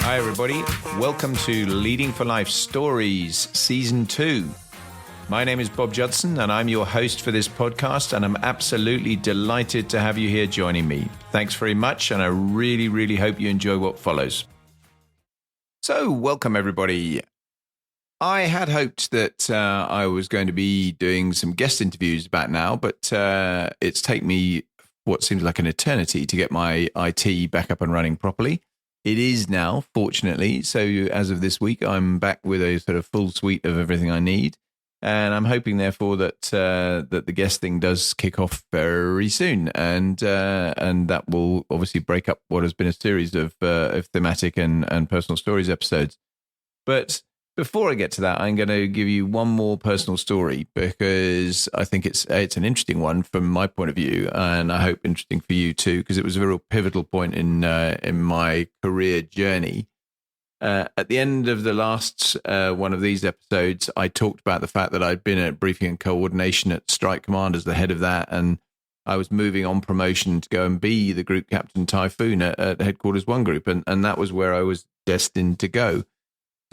Hi everybody, welcome to Leading for Life Stories Season 2. My name is Bob Judson and I'm your host for this podcast, and I'm absolutely delighted to have you here joining me. Thanks very much, and I really hope you enjoy what follows. So, welcome everybody. I had hoped that I was going to be doing some guest interviews about now, but it's taken me what seems like an eternity to get my IT back up and running properly. It is now, fortunately. So as of this week, I'm back with a sort of full suite of everything I need. And I'm hoping, therefore, that the guest thing does kick off very soon. And that will obviously break up what has been a series of thematic and personal stories episodes. But before I get to that, I'm going to give you one more personal story because I think it's an interesting one from my point of view, and I hope interesting for you too, because it was a real pivotal point in my career journey. At the end of the last one of these episodes, I talked about the fact that I'd been at briefing and coordination at Strike Command as the head of that, and I was moving on promotion to go and be the Group Captain Typhoon at Headquarters I Group, and that was where I was destined to go.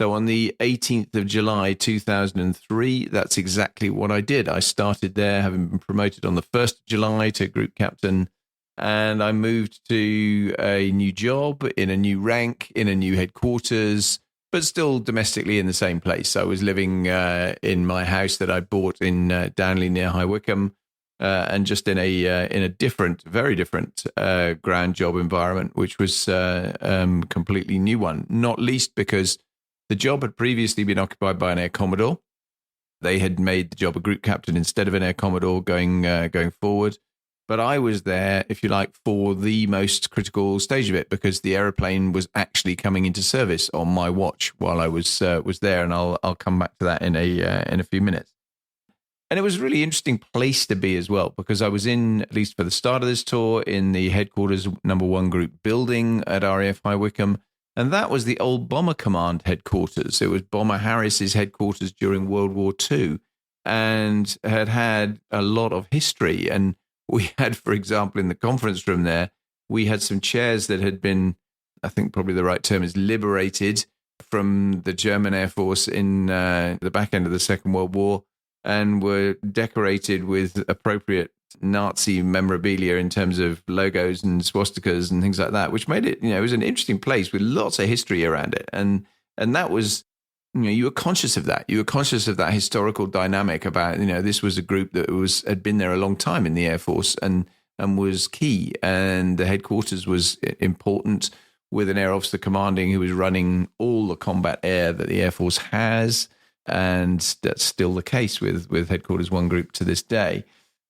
So on the 18th of July 2003, that's exactly what I did. I started there, having been promoted on the 1st of July to Group Captain, and I moved to a new job, in a new rank, in a new headquarters, but still domestically in the same place. I was living in my house that I bought in Downley near High Wycombe, and just in a different, very different ground job environment, which was a completely new one, not least because the job had previously been occupied by an Air Commodore. They had made the job a Group Captain instead of an Air Commodore going forward. But I was there, if you like, for the most critical stage of it, because the aeroplane was actually coming into service on my watch while I was there, and I'll come back to that in a few minutes. And it was a really interesting place to be as well, because I was in, at least for the start of this tour, in the Headquarters I Group building at RAF High Wycombe. And that was the old Bomber Command headquarters. It was Bomber Harris's headquarters during World War II, and had a lot of history. And we had, for example, in the conference room there, we had some chairs that had been, I think probably the right term is, liberated from the German Air Force in the back end of the Second World War, and were decorated with appropriate Nazi memorabilia in terms of logos and swastikas and things like that, which made it, it was an interesting place with lots of history around it. And that was, you were conscious of that. You were conscious of that historical dynamic about, this was a group that had been there a long time in the Air Force and was key. And the headquarters was important, with an air officer commanding who was running all the combat air that the Air Force has. And that's still the case with Headquarters I Group to this day.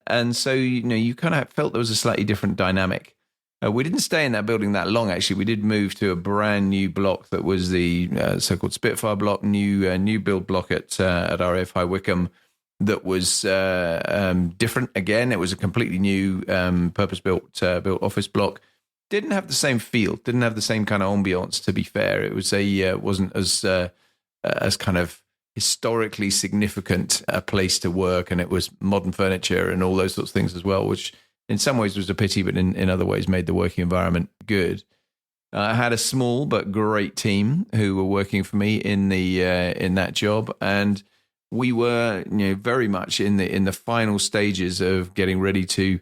And so, you kind of felt there was a slightly different dynamic. We didn't stay in that building that long, actually. We did move to a brand new block that was the so-called Spitfire block, new build block at RAF High Wycombe, that was different. Again, it was a completely new purpose-built built office block. Didn't have the same feel, didn't have the same kind of ambiance, to be fair. It was wasn't as kind of historically significant a place to work, and it was modern furniture and all those sorts of things as well, which in some ways was a pity, but in other ways made the working environment good. I had a small but great team who were working for me in that job, and we were very much in the final stages of getting ready to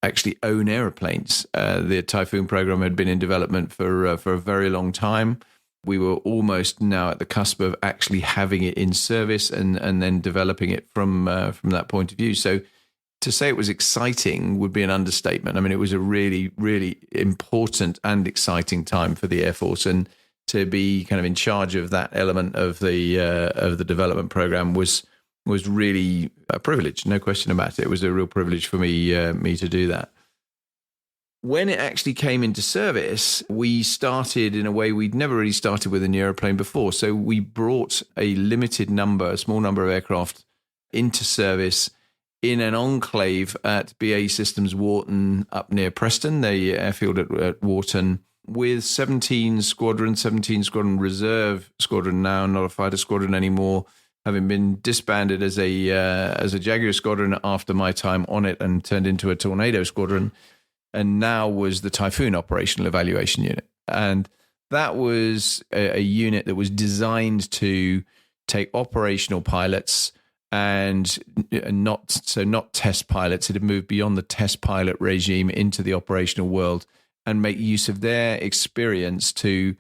actually own aeroplanes. The Typhoon program had been in development for a very long time. We were almost now at the cusp of actually having it in service and then developing it from that point of view. So to say it was exciting would be an understatement. I mean, it was a really, really important and exciting time for the Air Force, and to be kind of in charge of that element of the development program was really a privilege, no question about it. It was a real privilege for me to do that. When it actually came into service, we started in a way we'd never really started with an aeroplane before. So we brought a small number of aircraft into service in an enclave at BAE Systems Wharton up near Preston, the airfield at Wharton, with 17 Squadron Reserve Squadron now, not a fighter squadron anymore, having been disbanded as a Jaguar squadron after my time on it and turned into a Tornado squadron, and now was the Typhoon Operational Evaluation Unit. And that was a unit that was designed to take operational pilots and not test pilots. It had moved beyond the test pilot regime into the operational world and make use of their experience to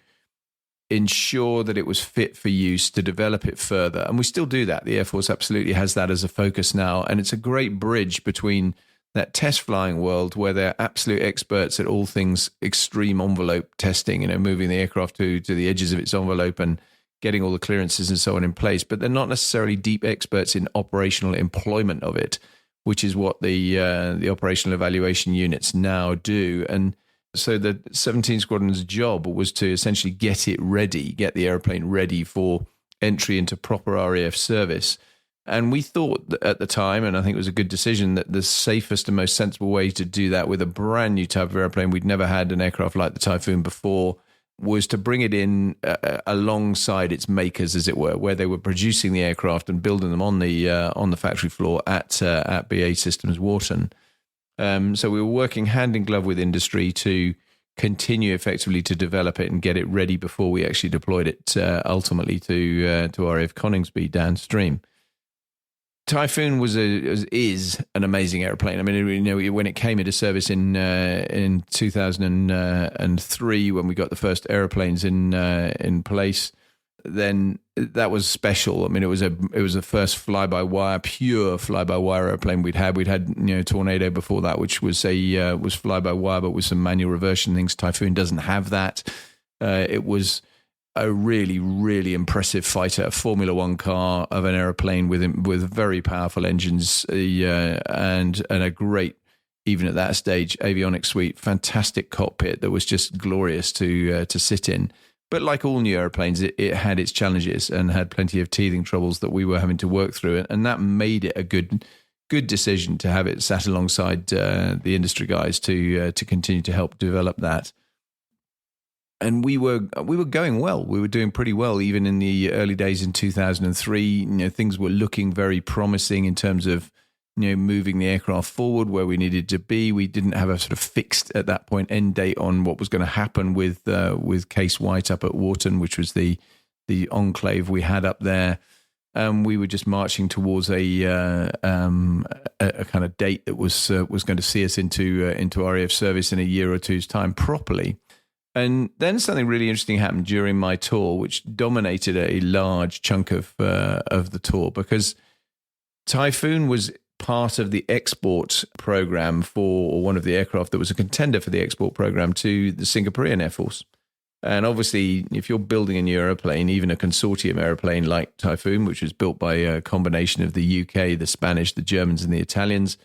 ensure that it was fit for use, to develop it further. And we still do that. The Air Force absolutely has that as a focus now. And it's a great bridge between that test flying world where they're absolute experts at all things extreme envelope testing, moving the aircraft to the edges of its envelope and getting all the clearances and so on in place. But they're not necessarily deep experts in operational employment of it, which is what the operational evaluation units now do. And so the 17 Squadron's job was to essentially get it ready, get the airplane ready for entry into proper RAF service. And we thought that at the time, and I think it was a good decision, that the safest and most sensible way to do that with a brand new type of airplane, we'd never had an aircraft like the Typhoon before, was to bring it in alongside its makers, as it were, where they were producing the aircraft and building them on the factory floor at BAE Systems Wharton. So we were working hand in glove with industry to continue effectively to develop it and get it ready before we actually deployed it ultimately to RAF Coningsby downstream. Typhoon is an amazing airplane. I mean, when it came into service in 2003, when we got the first airplanes in place, then that was special. I mean, it was the first pure fly-by-wire airplane we'd had. We'd had Tornado before that, which was fly-by-wire, but with some manual reversion things. Typhoon doesn't have that. It was a really, really impressive fighter, a Formula One car of an airplane with very powerful engines and a great, even at that stage, avionics suite, fantastic cockpit that was just glorious to sit in. But like all new airplanes, it had its challenges and had plenty of teething troubles that we were having to work through, and that made it a good decision to have it sat alongside the industry guys to continue to help develop that. And we were going well. We were doing pretty well, even in the early days in 2003. Things were looking very promising in terms of moving the aircraft forward where we needed to be. We didn't have a sort of fixed at that point end date on what was going to happen with Case White up at Wharton, which was the enclave we had up there. We were just marching towards a kind of date that was going to see us into RAF service in a year or two's time properly. And then something really interesting happened during my tour, which dominated a large chunk of the tour, because Typhoon was part of the export program or one of the aircraft that was a contender for the export program to the Singaporean Air Force. And obviously, if you're building a new airplane, even a consortium airplane like Typhoon, which was built by a combination of the UK, the Spanish, the Germans, and the Italians,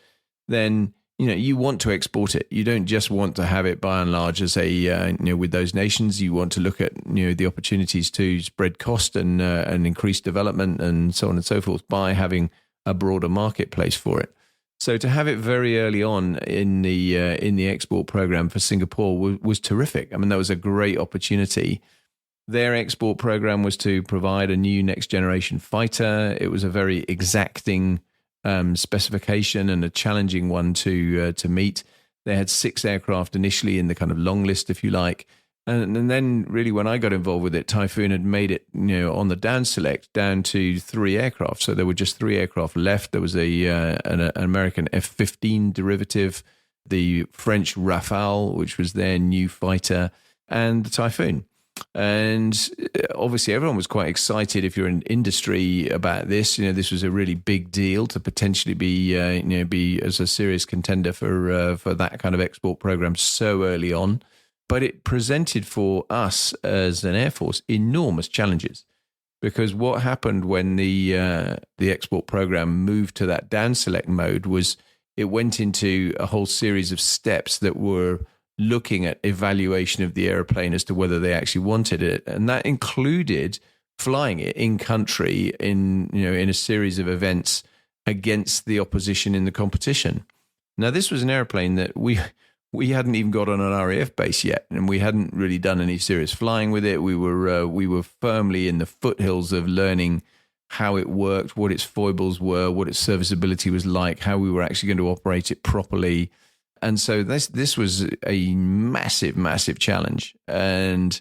then you want to export it. You don't just want to have it by and large as with those nations. You want to look at the opportunities to spread cost and increase development and so on and so forth by having a broader marketplace for it. So to have it very early on in the export program for Singapore was terrific. I mean, that was a great opportunity. Their export program was to provide a new next generation fighter. It was a very exacting specification and a challenging one to meet. They had 6 aircraft initially in the kind of long list, if you like. And then really when I got involved with it, Typhoon had made it, on the down select down to 3 aircraft. So there were just 3 aircraft left. There was an American F-15 derivative, the French Rafale, which was their new fighter, and the Typhoon. And obviously everyone was quite excited if you're in industry about this. This was a really big deal to potentially be as a serious contender for that kind of export program so early on. But it presented for us as an Air Force enormous challenges, because what happened when the export program moved to that down select mode was it went into a whole series of steps that were looking at evaluation of the airplane as to whether they actually wanted it, and that included flying it in country in a series of events against the opposition in the competition. Now, this was an airplane that we hadn't even got on an RAF base yet, and we hadn't really done any serious flying with it. We were firmly in the foothills of learning how it worked, what its foibles were, what its serviceability was like, how we were actually going to operate it properly. And so this was a massive, massive challenge. And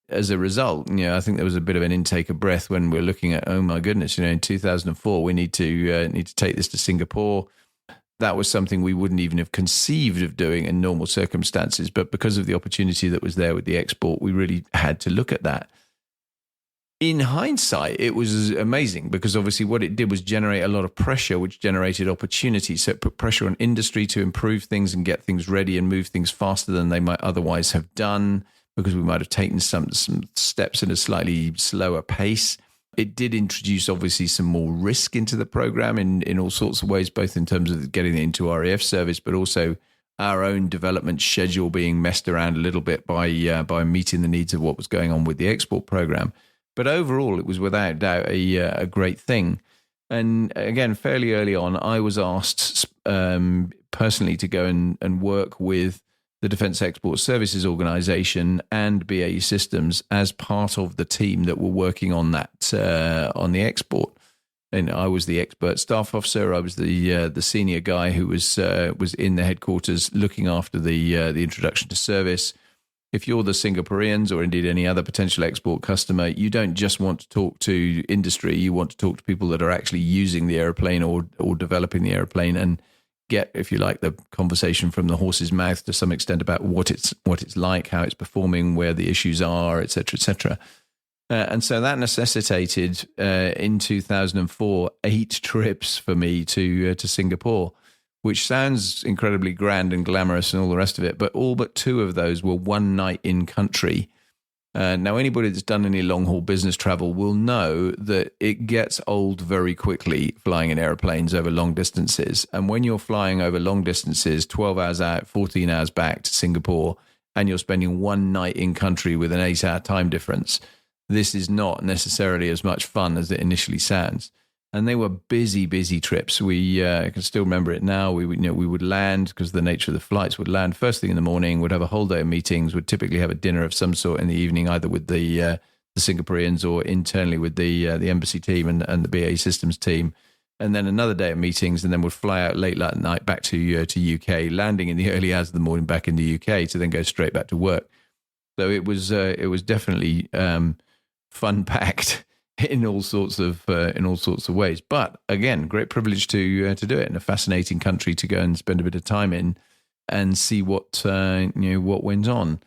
as a result, I think there was a bit of an intake of breath when we're looking at, oh my goodness, in 2004, we need to take this to Singapore. That was something we wouldn't even have conceived of doing in normal circumstances. But because of the opportunity that was there with the export, we really had to look at that. In hindsight, it was amazing because obviously what it did was generate a lot of pressure, which generated opportunity. So it put pressure on industry to improve things and get things ready and move things faster than they might otherwise have done, because we might have taken some steps at a slightly slower pace. It did introduce obviously some more risk into the program in all sorts of ways, both in terms of getting it into RAF service, but also our own development schedule being messed around a little bit by meeting the needs of what was going on with the export program. But overall, it was without doubt a great thing. And again, fairly early on, I was asked personally to go and work with the Defence Export Services Organisation and BAE Systems as part of the team that were working on that on the export. And I was the expert staff officer. I was the senior guy who was in the headquarters looking after the introduction to service. If you're the Singaporeans or indeed any other potential export customer, you don't just want to talk to industry. You want to talk to people that are actually using the aeroplane or developing the aeroplane and get, if you like, the conversation from the horse's mouth to some extent about what it's like, how it's performing, where the issues are, et cetera, et cetera. And so that necessitated in 2004 8 trips for me to Singapore, which sounds incredibly grand and glamorous and all the rest of it, but all but 2 of those were one night in country. Now, anybody that's done any long-haul business travel will know that it gets old very quickly flying in airplanes over long distances. And when you're flying over long distances, 12 hours out, 14 hours back to Singapore, and you're spending one night in country with an 8-hour time difference, this is not necessarily as much fun as it initially sounds. And they were busy, busy trips. I can still remember it now. We would land, because of the nature of the flights, would land first thing in the morning, would have a whole day of meetings, would typically have a dinner of some sort in the evening, either with the Singaporeans or internally with the embassy team and the BAE Systems team. And then another day of meetings, and then would fly out late that night back to UK, landing in the early hours of the morning back in the UK to then go straight back to work. So it was definitely fun packed in all sorts of ways. But again, great privilege to do it in a fascinating country to go and spend a bit of time in and see what went on.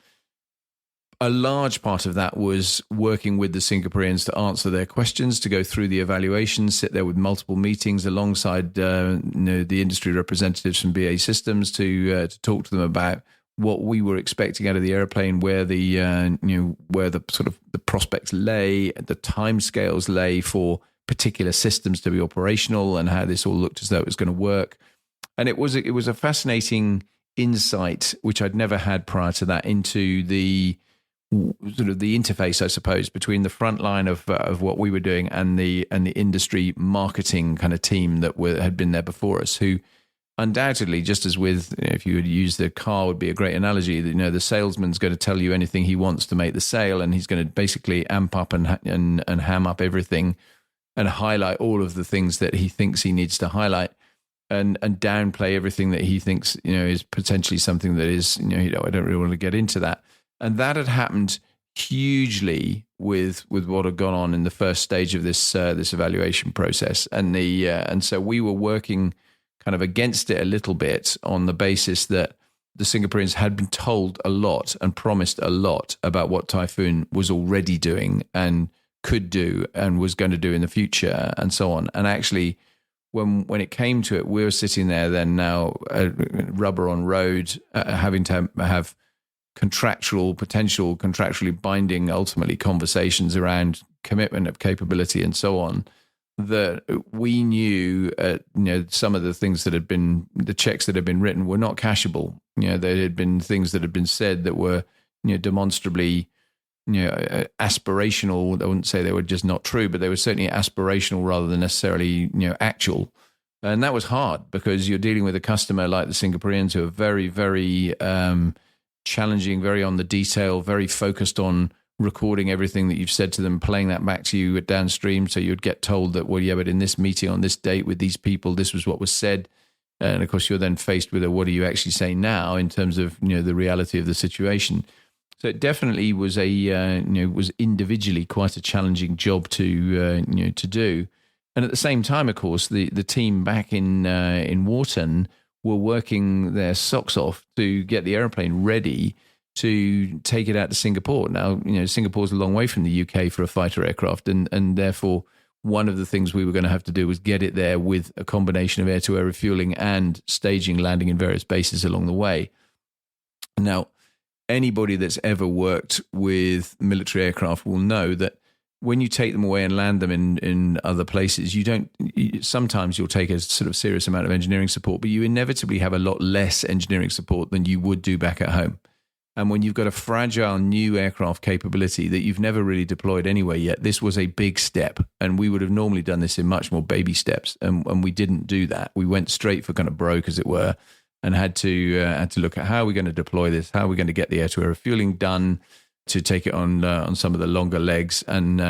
A large part of that was working with the Singaporeans to answer their questions, to go through the evaluations, sit there with multiple meetings alongside the industry representatives from BAE Systems to talk to them about what we were expecting out of the airplane, where the where the sort of the prospects lay, the timescales lay for particular systems to be operational, and how this all looked as though it was going to work. And it was a fascinating insight, which I'd never had prior to that, into the sort of the interface, I suppose, between the front line of what we were doing and the industry marketing kind of team that had been there before us, who undoubtedly, just as with, if you would use the car, would be a great analogy, that the salesman's going to tell you anything he wants to make the sale, and he's going to basically amp up and ham up everything and highlight all of the things that he thinks he needs to highlight, and downplay everything that he thinks is potentially something that is I don't really want to get into that. And that had happened hugely with what had gone on in the first stage of this evaluation process, and so we were working kind of against it a little bit on the basis that the Singaporeans had been told a lot and promised a lot about what Typhoon was already doing and could do and was going to do in the future and so on. And actually, when it came to it, we were sitting there then now, rubber on road, having to have contractually binding, ultimately, conversations around commitment of capability and so on, that we knew, some of the things that had been, the checks that had been written were not cashable. There had been things that had been said that were, demonstrably, aspirational. I wouldn't say they were just not true, but they were certainly aspirational rather than necessarily, actual. And that was hard, because you're dealing with a customer like the Singaporeans, who are very, very challenging, very on the detail, very focused on recording everything that you've said to them, playing that back to you downstream. So you'd get told that, well, yeah, but in this meeting on this date with these people, this was what was said. And of course, you're then faced with what do you actually say now in terms of, the reality of the situation. So it definitely was was individually quite a challenging job to do. And at the same time, of course, the team back in Wharton were working their socks off to get the aeroplane ready to take it out to Singapore. Now, Singapore's a long way from the UK for a fighter aircraft, and therefore one of the things we were going to have to do was get it there with a combination of air-to-air refueling and staging landing in various bases along the way. Now, anybody that's ever worked with military aircraft will know that when you take them away and land them in other places, sometimes you'll take a sort of serious amount of engineering support, but you inevitably have a lot less engineering support than you would do back at home. And when you've got a fragile new aircraft capability that you've never really deployed anywhere yet, this was a big step. And we would have normally done this in much more baby steps. And we didn't do that. We went straight for kind of broke, as it were, and had to look at how we're going to deploy this, how we're going to get the air-to-air refueling done to take it on some of the longer legs and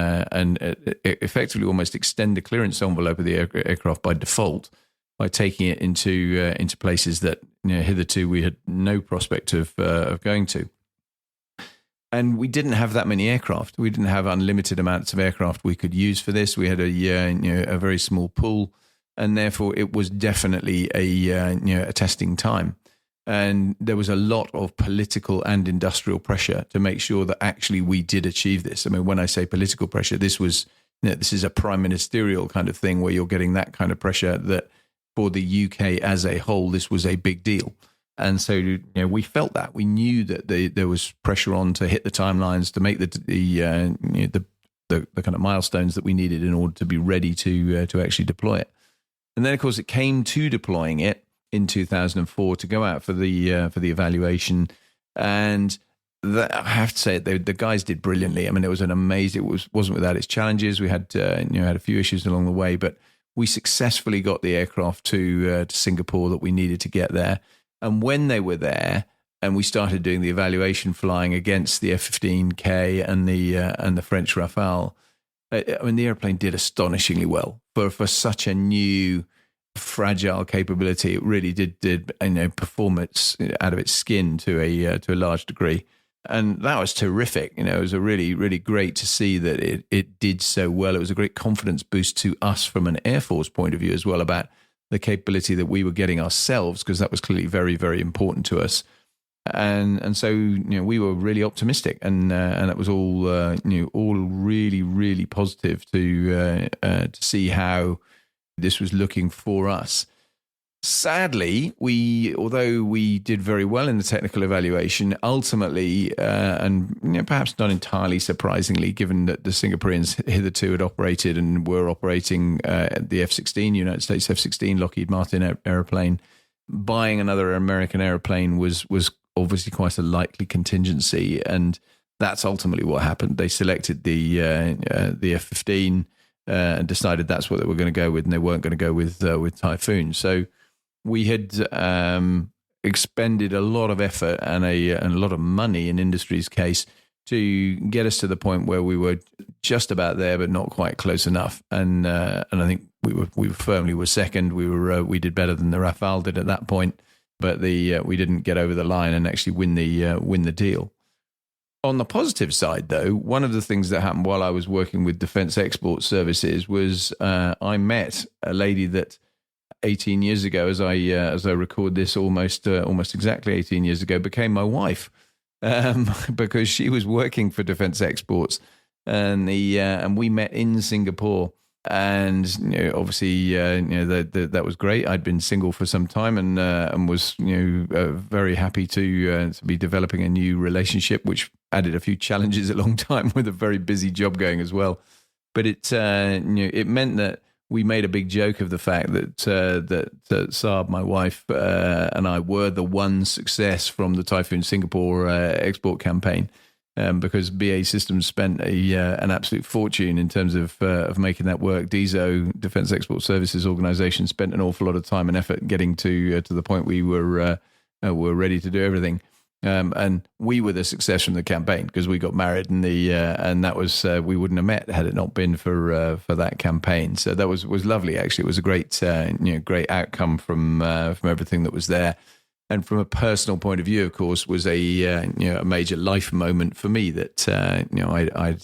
effectively almost extend the clearance envelope of the aircraft by default by taking it into places that hitherto we had no prospect of going to. And we didn't have that many aircraft. We didn't have unlimited amounts of aircraft we could use for this. We had a very small pool, and therefore it was definitely a testing time. And there was a lot of political and industrial pressure to make sure that actually we did achieve this. I mean, when I say political pressure, this is a prime ministerial kind of thing where you're getting that kind of pressure that for the UK as a whole, this was a big deal. And so, we felt that. We knew that there was pressure on to hit the timelines, to make the kind of milestones that we needed in order to be ready to actually deploy it. And then, of course, it came to deploying it in 2004 to go out for the evaluation. And I have to say, the guys did brilliantly. I mean, it was an amazing. It wasn't without its challenges. We had had a few issues along the way, but we successfully got the aircraft to Singapore that we needed to get there. And when they were there, and we started doing the evaluation flying against the F-15K and the French Rafale, I mean, the airplane did astonishingly well for such a new, fragile capability. It really did perform out of its skin to a large degree. And that was terrific. It was a really, really great to see that it did so well. It was a great confidence boost to us from an Air Force point of view as well about the capability that we were getting ourselves, because that was clearly very, very important to us. And so we were really optimistic, and it was all all really, really positive to see how this was looking for us. Sadly, although we did very well in the technical evaluation, ultimately, and perhaps not entirely surprisingly, given that the Singaporeans hitherto had operated and were operating the F-16, United States F-16, Lockheed Martin aeroplane, buying another American aeroplane was obviously quite a likely contingency, and that's ultimately what happened. They selected the F-15 and decided that's what they were going to go with, and they weren't going to go with Typhoon. So we had expended a lot of effort and a lot of money in industry's case to get us to the point where we were just about there, but not quite close enough. And I think we firmly were second. We did better than the Rafale did at that point, but we didn't get over the line and actually win the deal. On the positive side, though, one of the things that happened while I was working with Defence Export Services was I met a lady that 18 years ago, as I record this, almost exactly 18 years ago, became my wife, because she was working for Defence Exports, and we met in Singapore. And obviously, that was great. I'd been single for some time, and was very happy to be developing a new relationship, which added a few challenges a long time with a very busy job going as well. But it meant that we made a big joke of the fact that Saab, my wife, and I were the one success from the Typhoon Singapore export campaign. Because BAE Systems spent an absolute fortune in terms of making that work. DESO, Defence Export Services Organisation, spent an awful lot of time and effort getting to the point we were ready to do everything. And we were the success from the campaign because we got married, and and that was we wouldn't have met had it not been for that campaign. So that was lovely. Actually, it was a great great outcome from everything that was there. And from a personal point of view, of course, was a major life moment for me that I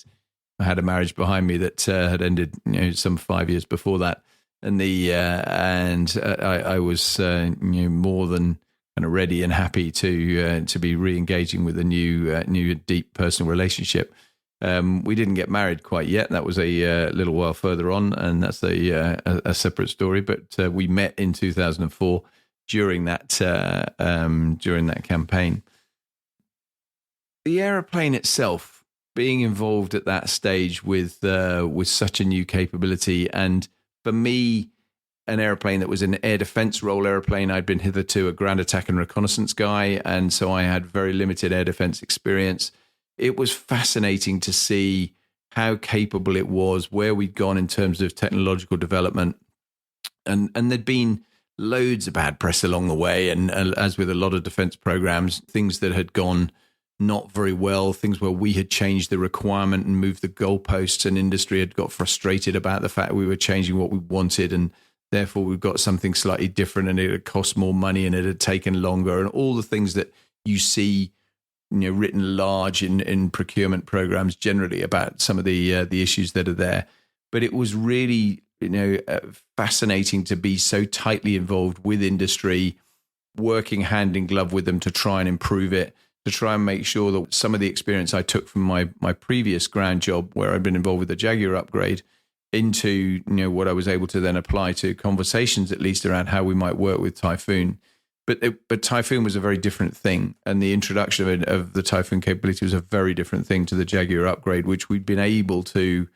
had a marriage behind me that had ended some 5 years before that, and I was more than kind of ready and happy to be re-engaging with a new deep personal relationship. We didn't get married quite yet. That was a little while further on, and that's a separate story. But we met in 2004 during that campaign. The aeroplane itself, being involved at that stage with such a new capability, and for me, an airplane that was an air defense role airplane. I'd been hitherto a ground attack and reconnaissance guy, and so I had very limited air defense experience. It was fascinating to see how capable it was, where we'd gone in terms of technological development, and there'd been loads of bad press along the way, and as with a lot of defense programs, things that had gone not very well, things where we had changed the requirement and moved the goalposts, and industry had got frustrated about the fact we were changing what we wanted, and therefore we've got something slightly different, and it had cost more money, and it had taken longer, and all the things that you see written large in procurement programs generally about some of the issues that are there. But it was really fascinating to be so tightly involved with industry, working hand in glove with them to try and improve it, to try and make sure that some of the experience I took from my previous ground job, where I'd been involved with the Jaguar upgrade, into what I was able to then apply to conversations, at least around how we might work with Typhoon. But Typhoon was a very different thing, and the introduction of the Typhoon capability was a very different thing to the Jaguar upgrade, which we'd been able to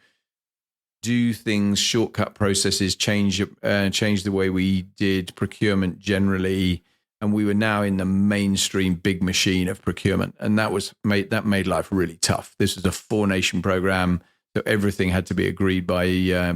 do things, shortcut processes, change the way we did procurement generally, and we were now in the mainstream big machine of procurement, and that made life really tough. This was a 4-nation program, so everything had to be agreed by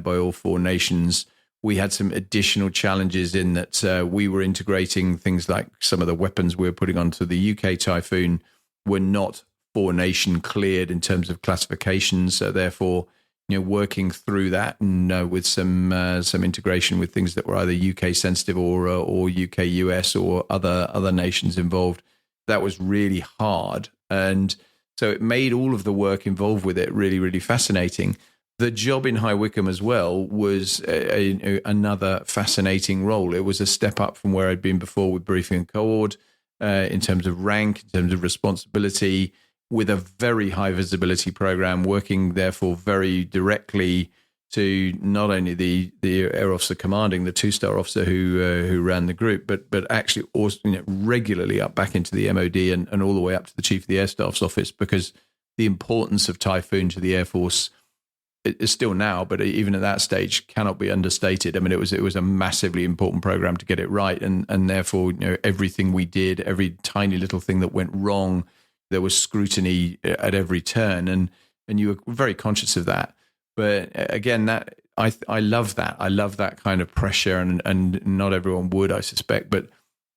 all 4 nations. We had some additional challenges in that we were integrating things like some of the weapons we were putting onto the UK Typhoon were not 4-nation cleared in terms of classifications. So therefore, working through that and with some integration with things that were either UK sensitive or UK US or other nations involved, that was really hard. And so it made all of the work involved with it really, really fascinating. The job in High Wycombe as well was another fascinating role. It was a step up from where I'd been before with briefing and co-ord in terms of rank, in terms of responsibility, with a very high visibility program, working therefore very directly to not only the air officer commanding, the 2-star officer who ran the group, but actually also regularly up back into the MOD and all the way up to the Chief of the Air Staff's office, because the importance of Typhoon to the Air Force is still now, but even at that stage, cannot be understated. I mean, it was a massively important program to get it right, and therefore, everything we did, every tiny little thing that went wrong, there was scrutiny at every turn, and you were very conscious of that. But again, that I love that. I love that kind of pressure, and not everyone would, I suspect. But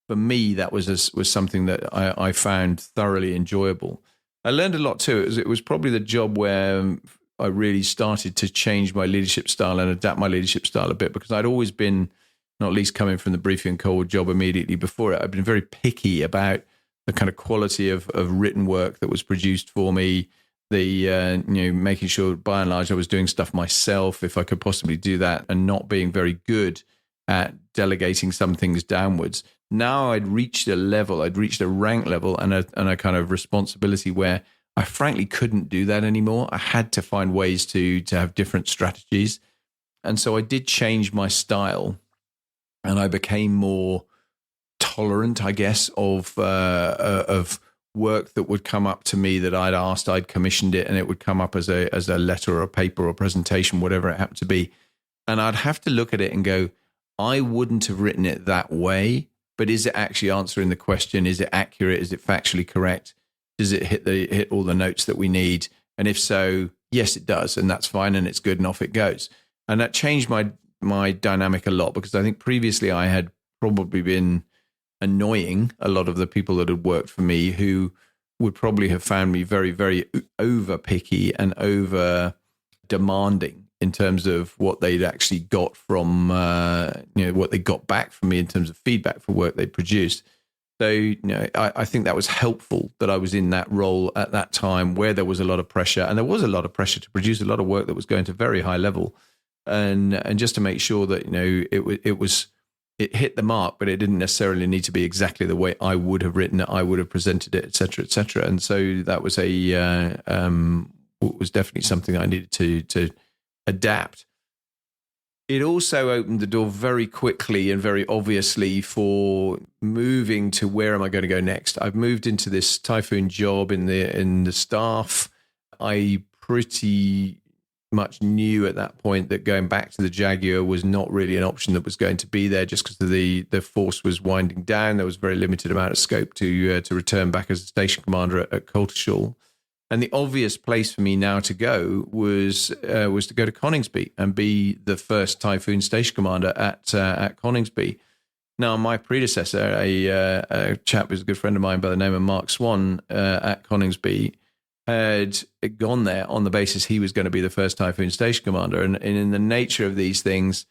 for me, that was something that I found thoroughly enjoyable. I learned a lot too. It was probably the job where I really started to change my leadership style and adapt my leadership style a bit, because I'd always been, not least coming from the briefing and co-ord job immediately before it, I've been very picky about the kind of quality of written work that was produced for me, the making sure by and large I was doing stuff myself if I could possibly do that, and not being very good at delegating some things downwards. Now I'd reached a rank level and a kind of responsibility where I frankly couldn't do that anymore. I had to find ways to have different strategies. And so I did change my style, and I became more tolerant, I guess, of work that would come up to me that I'd asked, I'd commissioned it, and it would come up as a letter or a paper or a presentation, whatever it happened to be. And I'd have to look at it and go, I wouldn't have written it that way, but is it actually answering the question? Is it accurate? Is it factually correct? Does it hit all the notes that we need? And if so, yes, it does. And that's fine. And it's good. And off it goes. And that changed my dynamic a lot, because I think previously I had probably been annoying a lot of the people that had worked for me, who would probably have found me very, very over picky and over demanding in terms of what they'd actually got from, what they got back from me in terms of feedback for work they produced. So, I think that was helpful that I was in that role at that time where there was a lot of pressure, and there was a lot of pressure to produce a lot of work that was going to very high level, and just to make sure that it hit the mark, but it didn't necessarily need to be exactly the way I would have written it, I would have presented it, et cetera, et cetera. And so that was was definitely something I needed to adapt. It also opened the door very quickly and very obviously for moving to where am I going to go next. I've moved into this Typhoon job in the staff. I pretty much knew at that point that going back to the Jaguar was not really an option that was going to be there, just because the force was winding down. There was very limited amount of scope to return back as a station commander at Coltishall. And the obvious place for me now to go was to go to Coningsby and be the first Typhoon station commander at Coningsby. Now, my predecessor, a chap who's a good friend of mine by the name of Mark Swan at Coningsby, had gone there on the basis he was going to be the first Typhoon station commander. And in the nature of these things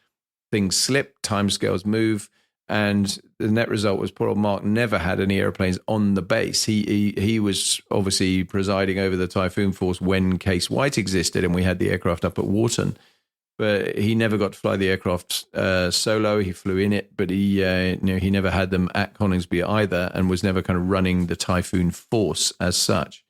slip, timescales move. And the net result was poor old Mark never had any airplanes on the base. He was obviously presiding over the Typhoon force when Case White existed, and we had the aircraft up at Wharton. But he never got to fly the aircraft solo. He flew in it, but he never had them at Coningsby either, and was never kind of running the Typhoon force as such.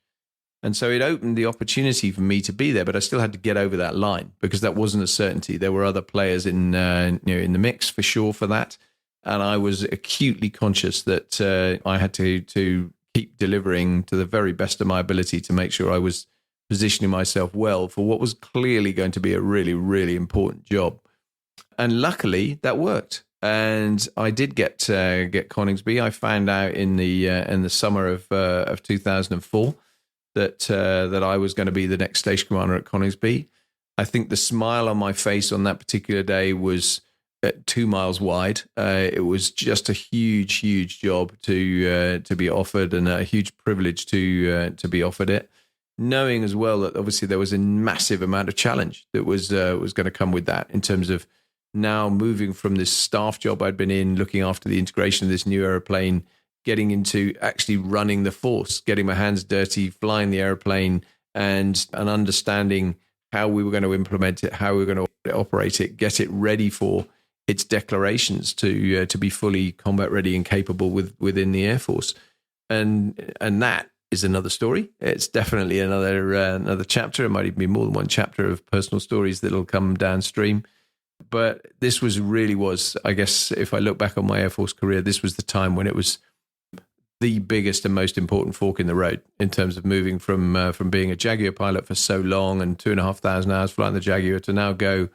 And so it opened the opportunity for me to be there, but I still had to get over that line because that wasn't a certainty. There were other players in the mix for sure for that. And I was acutely conscious that I had to keep delivering to the very best of my ability to make sure I was positioning myself well for what was clearly going to be a really, really important job. And luckily, that worked. And I did get Coningsby. I found out in the summer of 2004 that I was going to be the next station commander at Coningsby. I think the smile on my face on that particular day was 2 miles wide. It was just a huge, huge job to be offered, and a huge privilege to be offered it, knowing as well that obviously there was a massive amount of challenge that was going to come with that, in terms of now moving from this staff job I'd been in, looking after the integration of this new aeroplane, getting into actually running the force, getting my hands dirty, flying the aeroplane, and understanding how we were going to implement it, how we were going to operate it, get it ready for its declarations to be fully combat ready and capable within the Air Force, and that is another story. It's definitely another chapter. It might even be more than one chapter of personal stories that'll come downstream. But this was, I guess, if I look back on my Air Force career, this was the time when it was the biggest and most important fork in the road in terms of moving from being a Jaguar pilot for so long and 2,500 hours flying the Jaguar to now go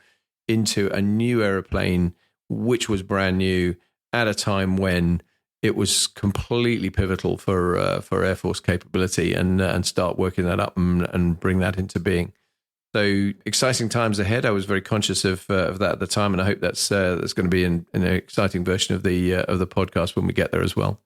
into a new aeroplane, which was brand new at a time when it was completely pivotal for Air Force capability, and start working that up and bring that into being. So exciting times ahead. I was very conscious of that at the time, and I hope that's going to be an exciting version of the podcast when we get there as well.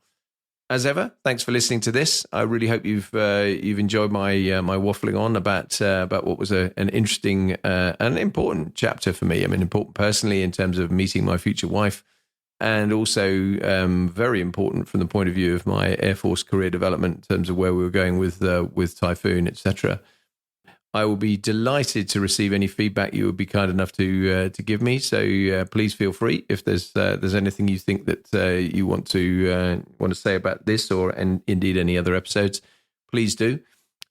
As ever, thanks for listening to this. I really hope you've enjoyed my waffling on about what was an interesting and important chapter for me. I mean, important personally in terms of meeting my future wife, and also very important from the point of view of my Air Force career development in terms of where we were going with Typhoon, etc. I will be delighted to receive any feedback you would be kind enough to give me. So please feel free if there's anything you think that you want to say about this, or and indeed any other episodes. Please do,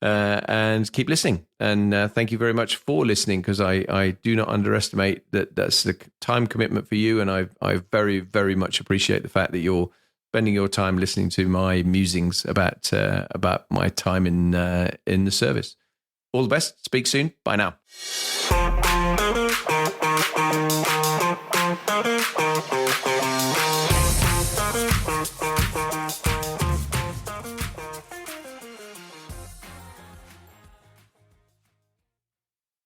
and keep listening. And thank you very much for listening, because I do not underestimate that's the time commitment for you, and I very, very much appreciate the fact that you're spending your time listening to my musings about my time in the service. All the best. Speak soon. Bye now.